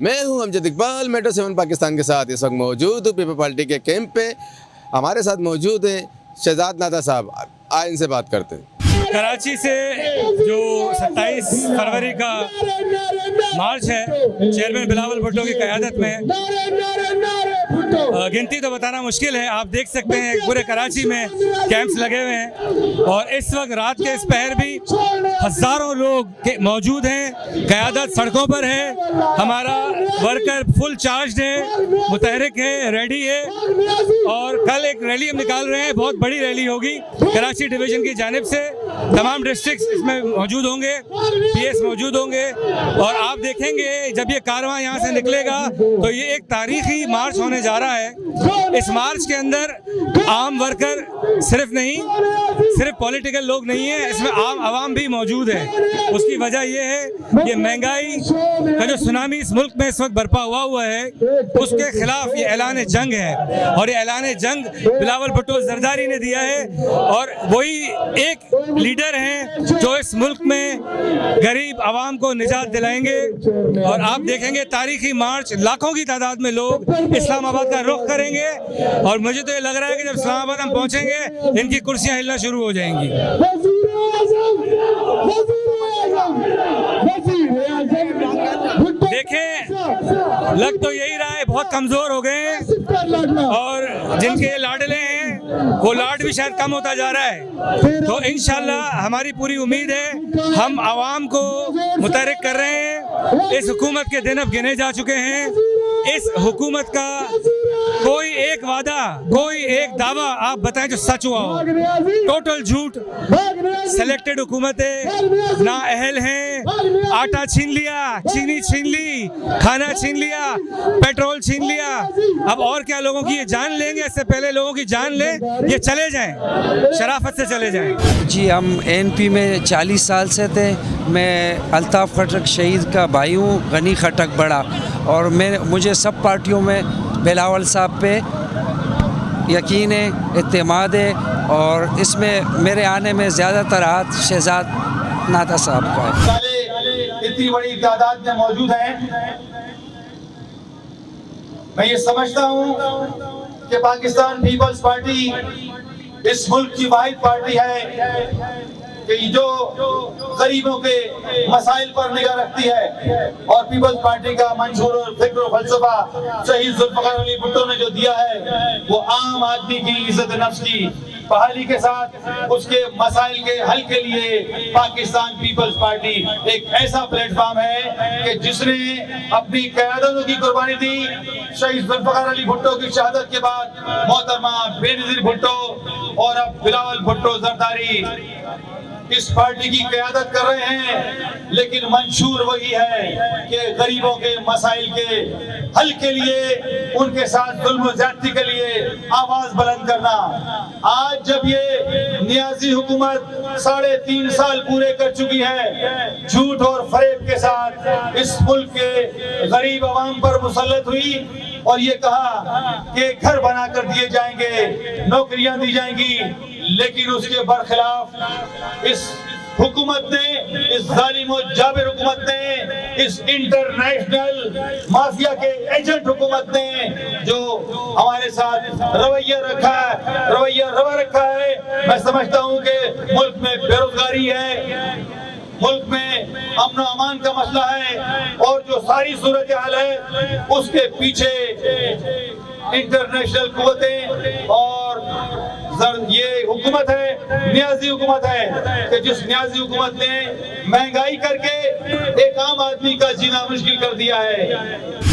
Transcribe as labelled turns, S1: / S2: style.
S1: मैं हूं अमजद इकबाल, मेट्रो 7 पाकिस्तान के साथ इस वक्त मौजूद हूँ पीपल पार्टी के कैंप पे। हमारे साथ मौजूद हैं शहजाद नादा साहब। आए इनसे बात करते हैं।
S2: कराची से जो 27 फरवरी का मार्च है चेयरमैन बिलावल भुट्टो की क़यादत में, गिनती तो बताना मुश्किल है। आप देख सकते हैं पूरे कराची में कैंप्स लगे हुए हैं और इस वक्त रात के इस पहर भी हज़ारों लोग मौजूद हैं। क़यादत सड़कों पर है, हमारा वर्कर फुल चार्ज है, मुतहरिक है, रेडी है और कल एक रैली हम निकाल रहे हैं। बहुत बड़ी रैली होगी कराची डिवीज़न की जानिब से। तमाम डिस्ट्रिक्ट्स इसमें मौजूद होंगे, पीएस मौजूद होंगे और आप देखेंगे जब ये कारवां यहाँ से निकलेगा तो ये एक तारीखी मार्च होने जा रहा है। इस मार्च के अंदर आम वर्कर सिर्फ पॉलिटिकल लोग नहीं है, इसमें आम आवाम भी मौजूद है। उसकी वजह ये है ये महंगाई का जो सुनामी इस मुल्क में इस वक्त बर्पा हुआ है, उसके खिलाफ ये ऐलान जंग है और ये ऐलान जंग बिलावल भुट्टो जरदारी ने दिया है और वही एक लीडर हैं जो इस मुल्क में गरीब आवाम को निजात दिलाएंगे। और आप देखेंगे तारीखी मार्च, लाखों की तादाद में लोग इस्लामाबाद का रुख करेंगे और मुझे तो ये लग रहा है कि जब इस्लामाबाद हम पहुंचेंगे इनकी कुर्सियां हिलना शुरू हो जाएंगी। देखें, लग तो यही रहा है बहुत कमजोर हो गए हैं और जिनके लाडले हैं वो लाड भी शायद कम होता जा रहा है। तो इंशाल्लाह हमारी पूरी उम्मीद है, हम आवाम को मुतहरिक कर रहे हैं। इस हुकूमत के दिन अब गिने जा चुके हैं। इस हुकूमत का कोई एक वादा, कोई एक दावा आप बताएं जो सच हुआ हो, टोटल झूठ। सिलेक्टेड हुकूमतें ना अहल हैं, आटा छीन लिया, चीनी छीन ली, खाना छीन लिया, पेट्रोल छीन लिया। अब और क्या लोगों की ये जान लेंगे? इससे पहले लोगों की जान ले, ये चले जाएं, शराफत से चले जाएं।
S3: जी, हम एनपी में 40 साल से थे। मैं अल्ताफ़ खटक शहीद का भाई हूँ, गनी खटक बड़ा, और मुझे सब पार्टियों में बिलावल साहब पे यकीन है, इत्तेमाद है और इसमें मेरे आने में ज़्यादातर हाथ शहजाद नादा साहब का है।
S4: इतनी बड़ी तादाद में मौजूद हैं। मैं ये समझता हूँ कि पाकिस्तान पीपल्स पार्टी इस मुल्क की वाहिद पार्टी है कि जो गरीबों के मसाइल पर निगाह रखती है और पीपल्स पार्टी का मंशूर और फिक्र और फलसफा शहीद जुल्फ़िकार अली भुट्टो ने जो दिया है वो आम आदमी की इज्जत नफ्स की बहाली के साथ उसके मसाइल के हल के लिए पाकिस्तान पीपल्स पार्टी एक ऐसा प्लेटफॉर्म है कि जिसने अपनी क़यादतों की कुर्बानी दी। शहीद जुल्फ़िकार अली भुट्टो की शहादत के बाद मोहतरमा बेनज़ीर भुट्टो और अब बिलावल भुट्टो जरदारी इस पार्टी की क़यादत कर रहे हैं, लेकिन मंशूर वही है कि गरीबों के मसाइल के हल के लिए, उनके साथ जुल्म ज़्यादती के लिए आवाज बुलंद करना। आज जब ये नियाजी हुकूमत 3.5 साल पूरे कर चुकी है, झूठ और फरेब के साथ इस मुल्क के गरीब अवाम पर मुसल्लत हुई और ये कहा कि घर बना कर दिए जाएंगे, नौकरियां दी जाएंगी, लेकिन उसके बरखिलाफ इस हुकूमत ने, इस जालिम और जाबिर हुकूमत ने, इस इंटरनेशनल माफिया के एजेंट हुकूमत ने जो हमारे साथ रवैया रखा है। मैं समझता हूँ कि मुल्क में बेरोजगारी है, मुल्क में अमन अमान का मसला है और जो सारी सूरत हाल है उसके पीछे इंटरनेशनल कुव्वतें और ये हुकूमत है, नियाजी हुकूमत है कि जिस नियाजी हुकूमत ने महंगाई करके एक आम आदमी का जीना मुश्किल कर दिया है।